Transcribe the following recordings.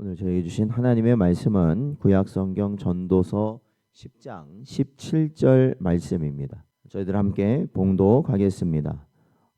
오늘 저에게 주신 하나님의 말씀은 구약성경 전도서 10장 17절 말씀입니다. 저희들 함께 봉독하겠습니다.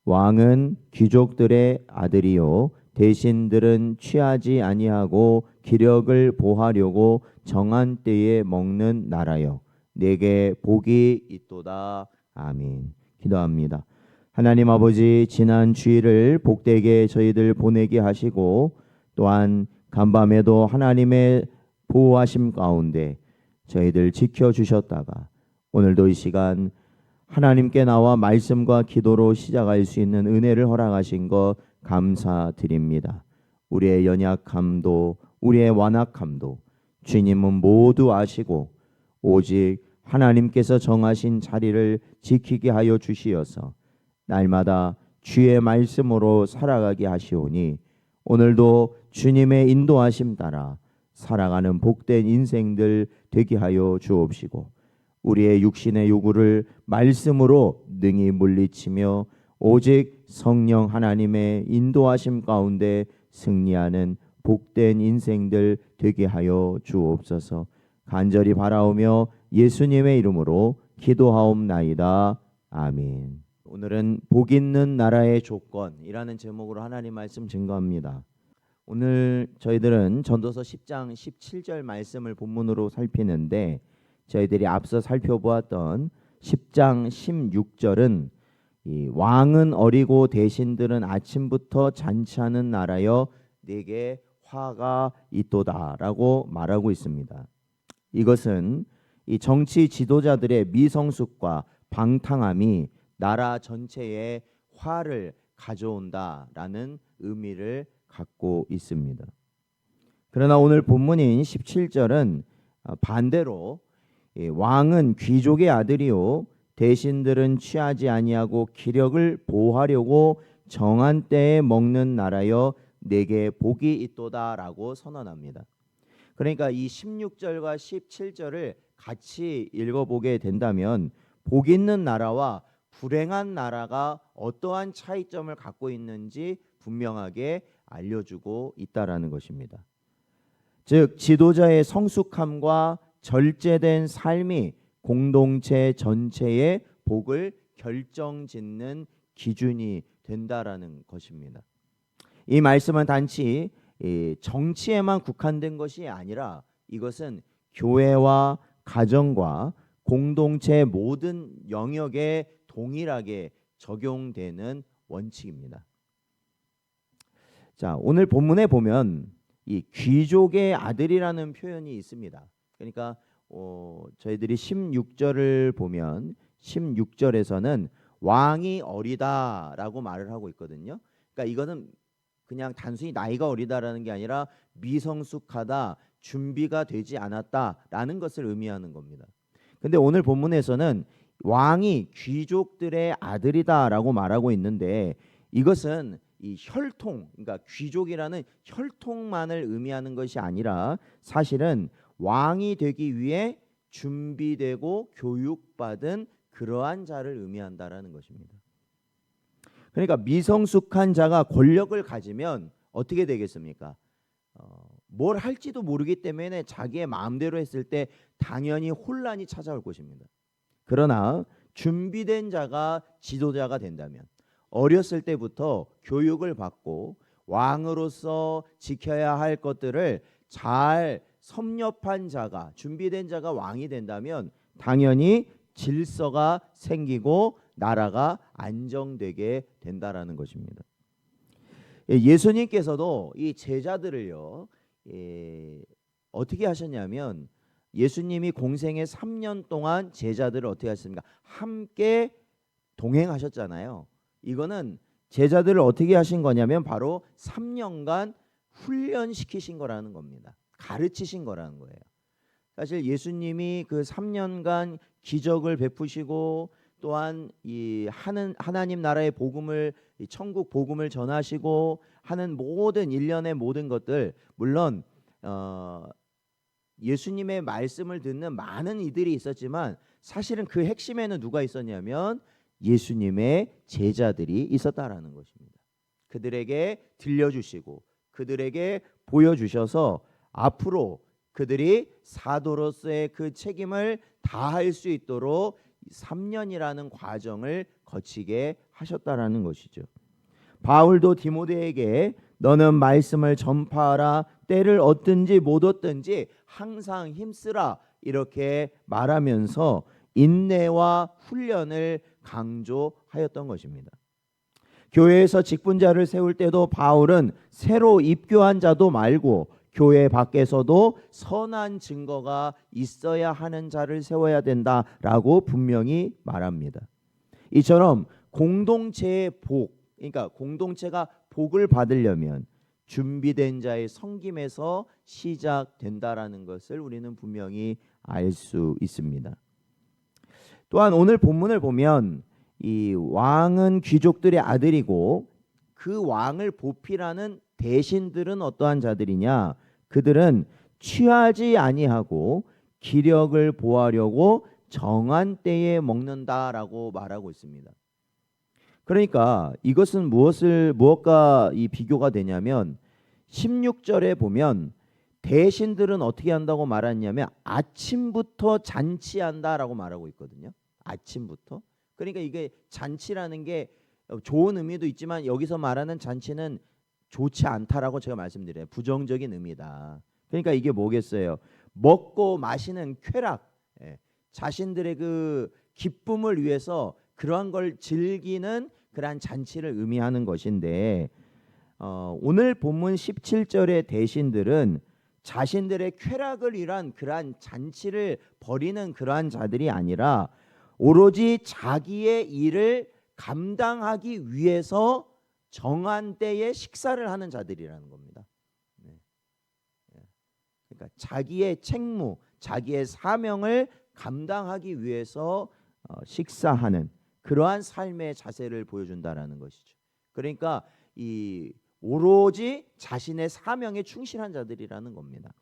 왕은 귀족들의 아들이요 대신들은 취하지 아니하고 기력을 보하려고 정한 때에 먹는 나라요 내게 복이 있도다. 아멘. 기도합니다. 하나님 아버지, 지난 주일을 복되게 저희들 보내게 하시고 또한 간밤에도 하나님의 보호하심 가운데 저희들 지켜주셨다가 오늘도 이 시간 하나님께 나와 말씀과 기도로 시작할 수 있는 은혜를 허락하신 것 감사드립니다. 우리의 연약함도 우리의 완악함도 주님은 모두 아시고 오직 하나님께서 정하신 자리를 지키게 하여 주시어서 날마다 주의 말씀으로 살아가게 하시오니 오늘도 주님의 인도하심 따라 살아가는 복된 인생들 되게 하여 주옵시고 우리의 육신의 요구를 말씀으로 능히 물리치며 오직 성령 하나님의 인도하심 가운데 승리하는 복된 인생들 되게 하여 주옵소서. 간절히 바라오며 예수님의 이름으로 기도하옵나이다. 아멘. 오늘은 복 있는 나라의 조건이라는 제목으로 하나님 말씀 증거합니다. 오늘 저희들은 전도서 10장 17절 말씀을 본문으로 살피는데 저희들이 앞서 살펴보았던 10장 16절은 이 왕은 어리고 대신들은 아침부터 잔치하는 나라여 내게 화가 있도다라고 말하고 있습니다. 이것은 이 정치 지도자들의 미성숙과 방탕함이 나라 전체에 화를 가져온다라는 의미를 갖고 있습니다. 그러나 오늘 본문인 17절은 반대로 왕은 귀족의 아들이요 대신들은 취하지 아니하고 기력을 보호하려고 정한 때에 먹는 나라여 내게 복이 있도다라고 선언합니다. 그러니까 이 16절과 17절을 같이 읽어보게 된다면 복 있는 나라와 불행한 나라가 어떠한 차이점을 갖고 있는지 분명하게 알려주고 있다라는 것입니다. 즉 지도자의 성숙함과 절제된 삶이 공동체 전체의 복을 결정짓는 기준이 된다라는 것입니다. 이 말씀은 단지 정치에만 국한된 것이 아니라 이것은 교회와 가정과 공동체 모든 영역에 동일하게 적용되는 원칙입니다. 자, 오늘 본문에 보면 이 귀족의 아들이라는 표현이 있습니다. 그러니까 저희들이 16절을 보면 16절에서는 왕이 어리다라고 말을 하고 있거든요. 그러니까 이거는 그냥 단순히 나이가 어리다라는 게 아니라 미성숙하다, 준비가 되지 않았다라는 것을 의미하는 겁니다. 근데 오늘 본문에서는 왕이 귀족들의 아들이다라고 말하고 있는데 이것은 이 혈통, 그러니까 귀족이라는 혈통만을 의미하는 것이 아니라 사실은 왕이 되기 위해 준비되고 교육받은 그러한 자를 의미한다라는 것입니다. 그러니까 미성숙한 자가 권력을 가지면 어떻게 되겠습니까? 뭘 할지도 모르기 때문에 자기의 마음대로 했을 때 당연히 혼란이 찾아올 것입니다. 그러나 준비된 자가 지도자가 된다면 어렸을 때부터 교육을 받고 왕으로서 지켜야 할 것들을 잘 섭렵한 자가, 준비된 자가 왕이 된다면 당연히 질서가 생기고 나라가 안정되게 된다라는 것입니다. 예수님께서도 이 제자들을요 어떻게 하셨냐면 예수님이 공생의 3년 동안 제자들을 어떻게 하셨습니까? 함께 동행하셨잖아요. 이거는 제자들을 어떻게 하신 거냐면 바로 3년간 훈련시키신 거라는 겁니다. 가르치신 거라는 거예요. 사실 예수님이 그 3년간 기적을 베푸시고 또한 이 하나님 나라의 복음을, 천국 복음을 전하시고 하는 모든 일련의 모든 것들, 물론 예수님의 말씀을 듣는 많은 이들이 있었지만 사실은 그 핵심에는 누가 있었냐면 예수님의 제자들이 있었다라는 것입니다. 그들에게 들려주시고 그들에게 보여주셔서 앞으로 그들이 사도로서의 그 책임을 다할 수 있도록 3년이라는 과정을 거치게 하셨다라는 것이죠. 바울도 디모데에게 너는 말씀을 전파하라, 때를 얻든지 못 얻든지 항상 힘쓰라, 이렇게 말하면서 인내와 훈련을 강조하였던 것입니다. 교회에서 직분자를 세울 때도 바울은 새로 입교한 자도 말고 교회 밖에서도 선한 증거가 있어야 하는 자를 세워야 된다라고 분명히 말합니다. 이처럼 공동체의 복, 그러니까 공동체가 복을 받으려면 준비된 자의 섬김에서 시작된다라는 것을 우리는 분명히 알 수 있습니다. 또한 오늘 본문을 보면 이 왕은 귀족들의 아들이고 그 왕을 보필하는 대신들은 어떠한 자들이냐? 그들은 취하지 아니하고 기력을 보하려고 정한 때에 먹는다라고 말하고 있습니다. 그러니까 이것은 무엇과 이 비교가 되냐면 16절에 보면 대신들은 어떻게 한다고 말하냐면 아침부터 잔치한다라고 말하고 있거든요. 아침부터. 그러니까 이게 잔치라는 게 좋은 의미도 있지만 여기서 말하는 잔치는 좋지 않다라고 제가 말씀드려요. 부정적인 의미다. 그러니까 이게 뭐겠어요? 먹고 마시는 쾌락, 자신들의 그 기쁨을 위해서 그러한 걸 즐기는 그러한 잔치를 의미하는 것인데 오늘 본문 17절의 대신들은 자신들의 쾌락을 위한 그러한 잔치를 벌이는 그러한 자들이 아니라 오로지 자기의 일을 감당하기 위해서 정한 때에 식사를 하는 자들이라는 겁니다. 그러니까 자기의 책무, 자기의 사명을 감당하기 위해서 식사하는 그러한 삶의 자세를 보여준다라는 것이죠. 그러니까 이 오로지 자신의 사명에 충실한 자들이라는 겁니다.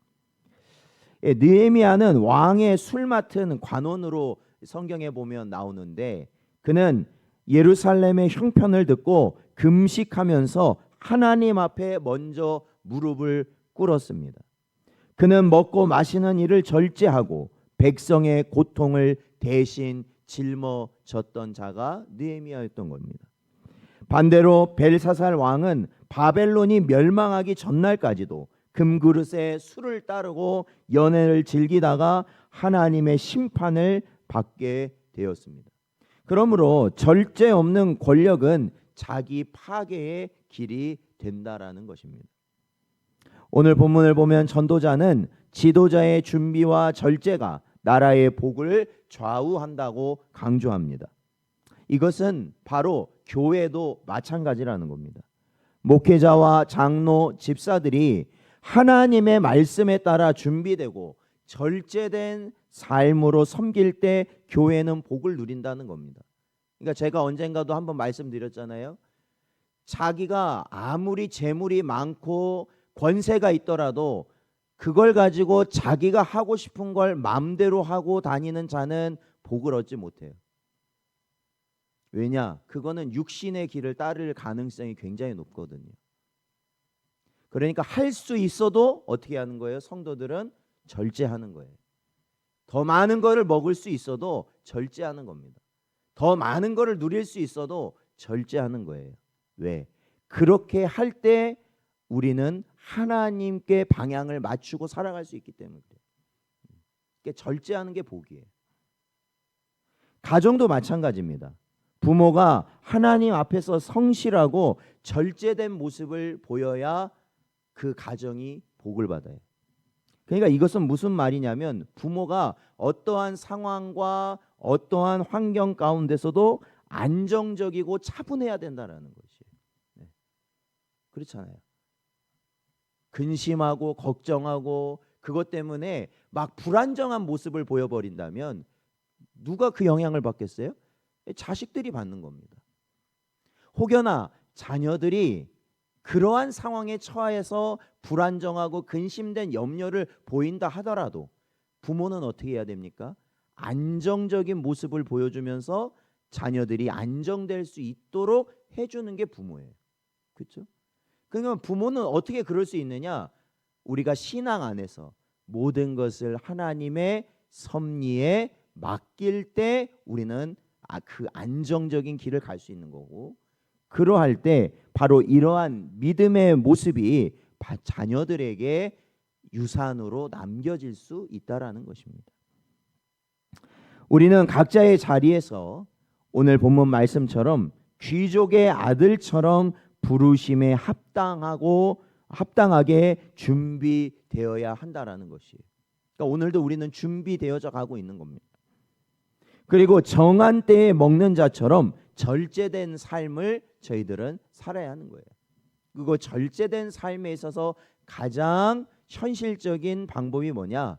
느헤미야는 왕의 술 맡은 관원으로 성경에 보면 나오는데 그는 예루살렘의 형편을 듣고 금식하면서 하나님 앞에 먼저 무릎을 꿇었습니다. 그는 먹고 마시는 일을 절제하고 백성의 고통을 대신 짊어졌던 자가 느헤미야였던 겁니다. 반대로 벨사살 왕은 바벨론이 멸망하기 전날까지도 금그릇에 술을 따르고 연회를 즐기다가 하나님의 심판을 받게 되었습니다. 그러므로 절제 없는 권력은 자기 파괴의 길이 된다라는 것입니다. 오늘 본문을 보면 전도자는 지도자의 준비와 절제가 나라의 복을 좌우한다고 강조합니다. 이것은 바로 교회도 마찬가지라는 겁니다. 목회자와 장로, 집사들이 하나님의 말씀에 따라 준비되고 절제된 삶으로 섬길 때 교회는 복을 누린다는 겁니다. 그러니까 제가 언젠가도 한번 말씀드렸잖아요. 자기가 아무리 재물이 많고 권세가 있더라도 그걸 가지고 자기가 하고 싶은 걸 마음대로 하고 다니는 자는 복을 얻지 못해요. 왜냐? 그거는 육신의 길을 따를 가능성이 굉장히 높거든요. 그러니까 할 수 있어도 어떻게 하는 거예요? 성도들은 절제하는 거예요. 더 많은 거를 먹을 수 있어도 절제하는 겁니다. 더 많은 거를 누릴 수 있어도 절제하는 거예요. 왜? 그렇게 할 때 우리는 하나님께 방향을 맞추고 살아갈 수 있기 때문에 그래요. 그러니까 절제하는 게 복이에요. 가정도 마찬가지입니다. 부모가 하나님 앞에서 성실하고 절제된 모습을 보여야 그 가정이 복을 받아요. 그러니까 이것은 무슨 말이냐면 부모가 어떠한 상황과 어떠한 환경 가운데서도 안정적이고 차분해야 된다라는 것이에요. 네. 그렇잖아요. 근심하고 걱정하고 그것 때문에 막 불안정한 모습을 보여버린다면 누가 그 영향을 받겠어요? 자식들이 받는 겁니다. 혹여나 자녀들이 그러한 상황에 처해서 불안정하고 근심된 염려를 보인다 하더라도 부모는 어떻게 해야 됩니까? 안정적인 모습을 보여주면서 자녀들이 안정될 수 있도록 해주는 게 부모예요. 그렇죠? 그러니까 부모는 어떻게 그럴 수 있느냐? 우리가 신앙 안에서 모든 것을 하나님의 섭리에 맡길 때 우리는 그 안정적인 길을 갈 수 있는 거고, 그러할 때 바로 이러한 믿음의 모습이 자녀들에게 유산으로 남겨질 수 있다라는 것입니다. 우리는 각자의 자리에서 오늘 본문 말씀처럼 귀족의 아들처럼 부르심에 합당하게 준비되어야 한다라는 것이에요. 그러니까 오늘도 우리는 준비되어져 가고 있는 겁니다. 그리고 정한 때에 먹는 자처럼 절제된 삶을 저희들은 살아야 하는 거예요. 그리고 절제된 삶에 있어서 가장 현실적인 방법이 뭐냐?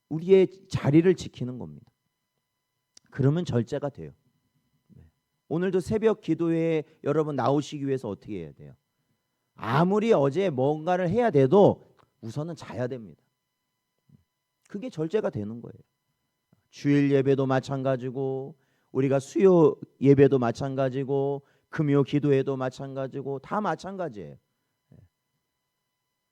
우리의 자리를 지키는 겁니다. 그러면 절제가 돼요. 오늘도 새벽 기도회에 여러분 나오시기 위해서 어떻게 해야 돼요? 아무리 어제 뭔가를 해야 돼도 우선은 자야 됩니다. 그게 절제가 되는 거예요. 주일 예배도 마찬가지고, 우리가 수요 예배도 마찬가지고, 금요 기도회도 마찬가지고, 다 마찬가지예요.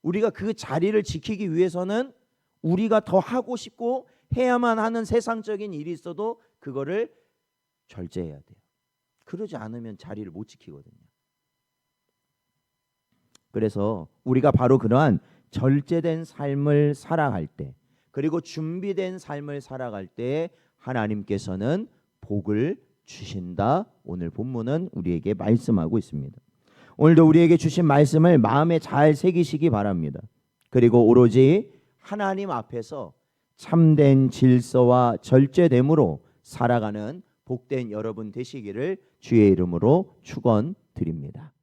우리가 그 자리를 지키기 위해서는 우리가 더 하고 싶고 해야만 하는 세상적인 일이 있어도 그거를 절제해야 돼요. 그러지 않으면 자리를 못 지키거든요. 그래서 우리가 바로 그러한 절제된 삶을 살아갈 때, 그리고 준비된 삶을 살아갈 때 하나님께서는 복을 주신다. 오늘 본문은 우리에게 말씀하고 있습니다. 오늘도 우리에게 주신 말씀을 마음에 잘 새기시기 바랍니다. 그리고 오로지 하나님 앞에서 참된 질서와 절제됨으로 살아가는 복된 여러분 되시기를 주의 이름으로 축원드립니다.